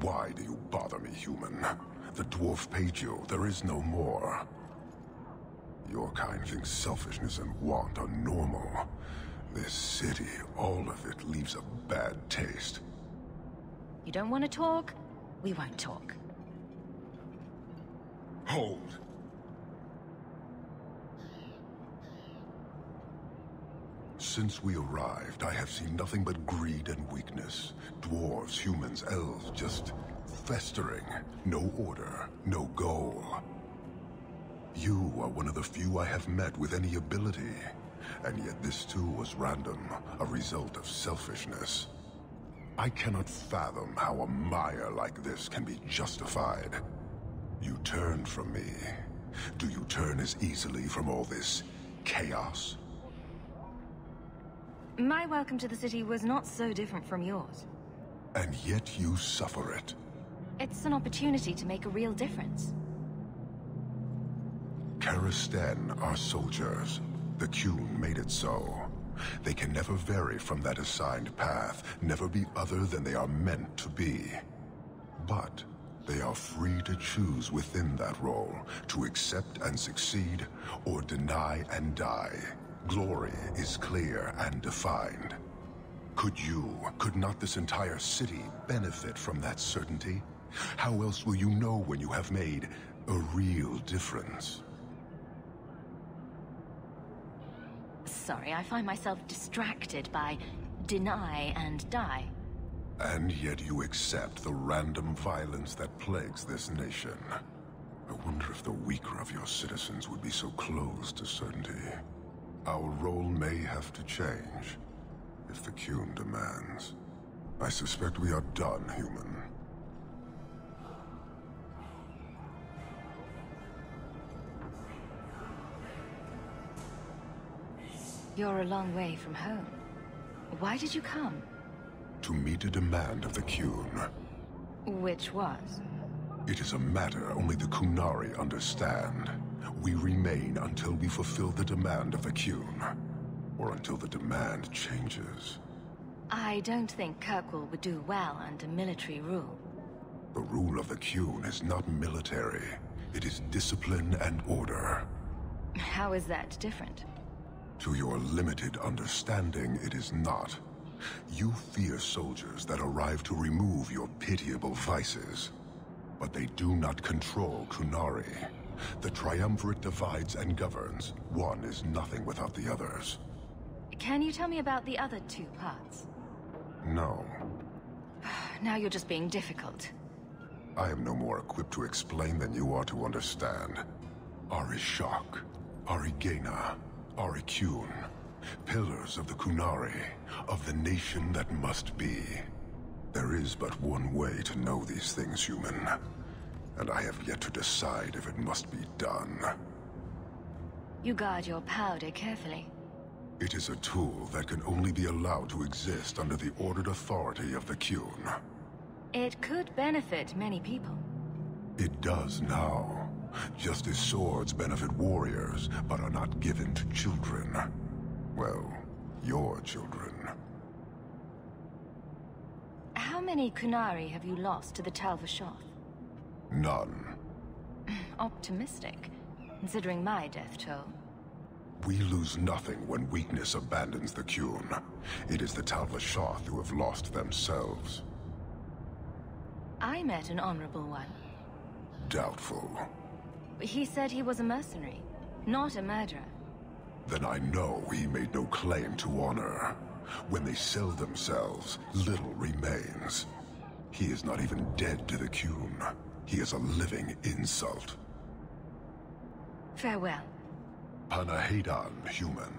Why do you bother me, human? The dwarf paid you. There is no more. Your kind thinks selfishness and want are normal. This city, all of it, leaves a bad taste. You don't want to talk? We won't talk. Hold! Since we arrived, I have seen nothing but greed and weakness. Dwarves, humans, elves, just festering. No order, no goal. You are one of the few I have met with any ability. And yet this too was random, a result of selfishness. I cannot fathom how a mire like this can be justified. You turned from me. Do you turn as easily from all this chaos? My welcome to the city was not so different from yours. And yet you suffer it. It's an opportunity to make a real difference. Karisten are soldiers. The Qun made it so. They can never vary from that assigned path, never be other than they are meant to be. But they are free to choose within that role, to accept and succeed, or deny and die. Glory is clear and defined. Could not this entire city benefit from that certainty? How else will you know when you have made a real difference? Sorry, I find myself distracted by deny and die. And yet you accept the random violence that plagues this nation. I wonder if the weaker of your citizens would be so close to certainty. Our role may have to change, if the Qun demands. I suspect we are done, human. You're a long way from home. Why did you come? To meet a demand of the Qun. Which was? It is a matter only the Qunari understand. We remain until we fulfill the demand of the Qun. Or until the demand changes. I don't think Kirkwall would do well under military rule. The rule of the Qun is not military. It is discipline and order. How is that different? To your limited understanding, it is not. You fear soldiers that arrive to remove your pitiable vices. But they do not control Qunari. The Triumvirate divides and governs. One is nothing without the others. Can you tell me about the other two parts? No. Now you're just being difficult. I am no more equipped to explain than you are to understand. Arishok, Arigena, Ariqun, pillars of the Qunari, of the nation that must be. There is but one way to know these things, human. And I have yet to decide if it must be done. You guard your powder carefully. It is a tool that can only be allowed to exist under the ordered authority of the Qun. It could benefit many people. It does now. Just as swords benefit warriors, but are not given to children. Well, your children. How many Qunari have you lost to the Talvashoth? None. Optimistic, considering my death toll. We lose nothing when weakness abandons the Qun. It is the Talvashoth who have lost themselves. I met an honorable one. Doubtful. He said he was a mercenary, not a murderer. Then I know he made no claim to honor. When they sell themselves, little remains. He is not even dead to the Qun. He is a living insult. Farewell. Panahedan, human.